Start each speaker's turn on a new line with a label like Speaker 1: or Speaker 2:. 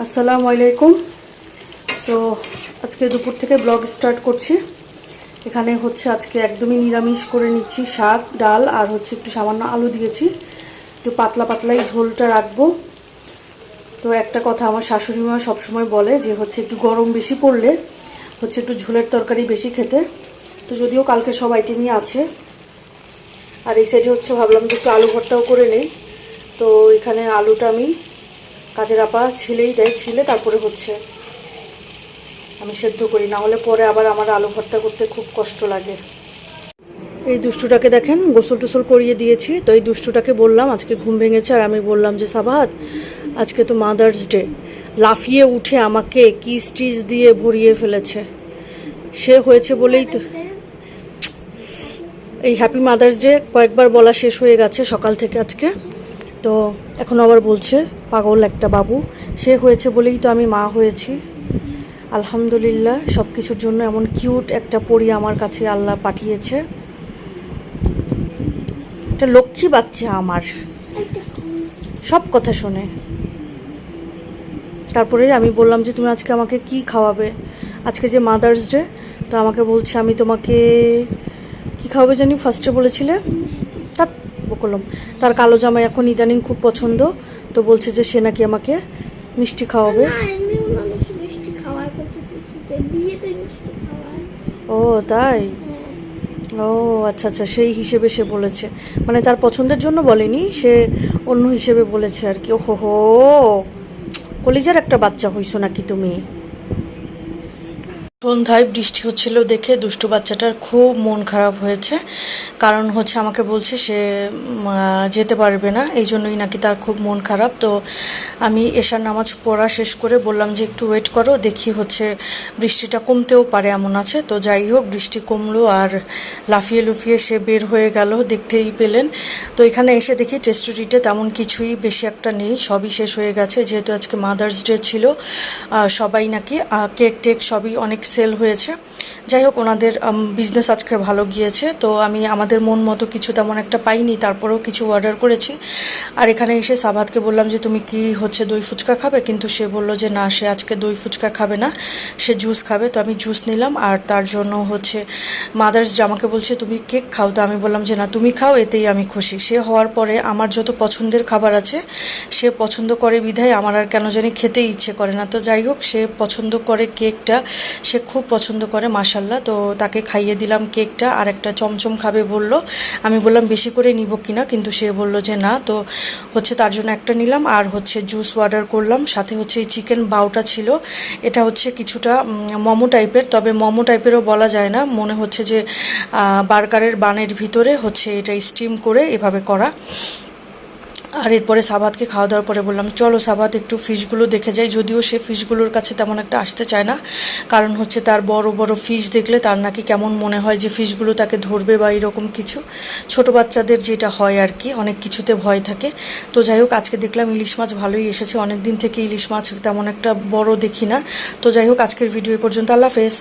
Speaker 1: আসসালামু আলাইকুম। তো আজকে দুপুর থেকে ব্লগ স্টার্ট করছি। এখানে হচ্ছে আজকে একদমই নিরামিষ করে নিচ্ছি, শাক ডাল আর হচ্ছে একটু সামান্য আলু দিয়েছি, একটু পাতলা পাতলাই ঝোলটা রাখবো। তো একটা কথা আমার শাশুড়ি মা সবসময় বলে যে হচ্ছে একটু গরম বেশি পড়লে হচ্ছে একটু ঝোলের তরকারি বেশি খেতে। তো যদিও কালকে সব আইটেমই আছে। আর এই সাইডে হচ্ছে ভাবলাম যে একটু আলু ভর্তাও করে নেই। তো এখানে আলুটা আমি কাজের আপা ছিলেই দেয়, ছিলে তারপরে হচ্ছে আমি সেদ্ধ করি, না হলে পরে আবার আমার আলু ভর্তা করতে খুব কষ্ট লাগে। এই দুষ্টুটাকে দেখেন, গোসল টোসল করিয়ে দিয়েছি। তো এই দুষ্টুটাকে বললাম, আজকে ঘুম ভেঙেছে আর আমি বললাম যে সাবাত আজকে তো মাদার্স ডে। লাফিয়ে উঠে আমাকে কিস টিস দিয়ে ভরিয়ে ফেলেছে। সে হয়েছে বলেই তো এই হ্যাপি মাদার্স ডে কয়েকবার বলা শেষ হয়ে গেছে সকাল থেকে আজকে। তো এখন আবার বলছে, পাগল একটা বাবু। সে হয়েছে বলেই তো আমি মা হয়েছি। আলহামদুলিল্লাহ, সব কিছুর জন্য এমন কিউট একটা পরী আমার কাছে আল্লাহ পাঠিয়েছে। একটা লক্ষ্মী বাচ্চা আমার, সব কথা শোনে। তারপরে আমি বললাম যে তুমি আজকে আমাকে কি খাওয়াবে, আজকে যে মাদার্স ডে। তো আমাকে বলছে আমি তোমাকে কি খাওয়াবে জানি, ফার্স্টে বলেছিলে তা বললাম। তার কালো জামা এখন ইদানিং খুব পছন্দ। তো বলছে যে সে নাকি আমাকে মিষ্টি খাওয়াবে। ও তাই? ও আচ্ছা আচ্ছা, সেই হিসেবে সে বলেছে, মানে তার পছন্দের জন্য বলেনি, সে অন্য হিসেবে বলেছে আর কি। ও হো, কলিজার একটা বাচ্চা হইছো নাকি তুমি। সন্ধ্যায় বৃষ্টি হচ্ছিল দেখে দুষ্টু বাচ্চাটার খুব মন খারাপ হয়েছে। কারণ হচ্ছে আমাকে বলছে সে যেতে পারবে না, এই জন্যই নাকি তার খুব মন খারাপ। তো আমি এশার নামাজ পড়া শেষ করে বললাম যে একটু ওয়েট করো, দেখি হচ্ছে বৃষ্টিটা কমতেও পারে এমন আছে। তো যাই হোক, বৃষ্টি কমলো আর লাফিয়ে লুফিয়ে সে বের হয়ে গেল, দেখতেই পেলেন। তো এখানে এসে দেখি টেস্টুরিতে তেমন কিছুই বেশি একটা নেই, সবই শেষ হয়ে গেছে। যেহেতু আজকে মাদার্স ডে ছিল, সবাই নাকি কেক টেক সবই অনেক সেল হয়েছে। যাই হোক, ওনাদের বিজনেস আজকে ভালো গিয়েছে। তো আমি আমাদের মন মতো কিছু তেমন একটা পাইনি, তারপরেও কিছু অর্ডার করেছি। আর এখানে এসে সাবাতকে বললাম যে তুমি কি হচ্ছে দই ফুচকা খাবে, কিন্তু সে বললো যে না, সে আজকে দই ফুচকা খাবে না, সে জুস খাবে। তো আমি জুস নিলাম। আর তার জন্য হচ্ছে মাদার্স ডে, আমাকে বলছে তুমি কেক খাও। তো আমি বললাম যে না, তুমি খাও, এতেই আমি খুশি। সে হওয়ার পরে আমার যত পছন্দের খাবার আছে সে পছন্দ করে বিধায় আমার আর কেন জানি খেতেই ইচ্ছে করে না। তো যাই হোক, সে পছন্দ করে কেকটা, সে খুব পছন্দ করে মাশাল্লাহ। তো তাকে খাইয়ে দিলাম কেকটা, আর একটা চমচম খাবে বলল। আমি বললাম বেশি করে নিব কিনা, কিন্তু সে বলল যে না। তো হচ্ছে তার জন্য একটা নিলাম, আর হচ্ছে জুস অর্ডার করলাম। সাথে হচ্ছে এই চিকেন বাউটা ছিল, এটা হচ্ছে কিছুটা মোমো টাইপের, তবে মোমো টাইপেরও বলা যায় না, মনে হচ্ছে যে বার্গারের বানের ভিতরে হচ্ছে এটা স্টিম করে এভাবে করা। আর এরপরে সাবাতকে খাওয়া দাওয়ার পরে বললাম চলো সাবাত একটু ফিশগুলো দেখে যাই। যদিও সে ফিশগুলোর কাছে তেমন একটা আসতে চায় না, কারণ হচ্ছে তার বড় বড় ফিশ দেখলে তার নাকি কেমন মনে হয় যে ফিশগুলো তাকে ধরবে বা এরকম কিছু। ছোট বাচ্চাদের যেটা হয় আর কি, অনেক কিছুতে ভয় থাকে। তো যাই হোক, আজকে দেখলাম ইলিশ মাছ ভালোই এসেছে, অনেক দিন থেকে ইলিশ মাছ তেমন একটা বড় দেখি না। তো যাই হোক, আজকের ভিডিও পর্যন্ত, আল্লাহ হাফেজ।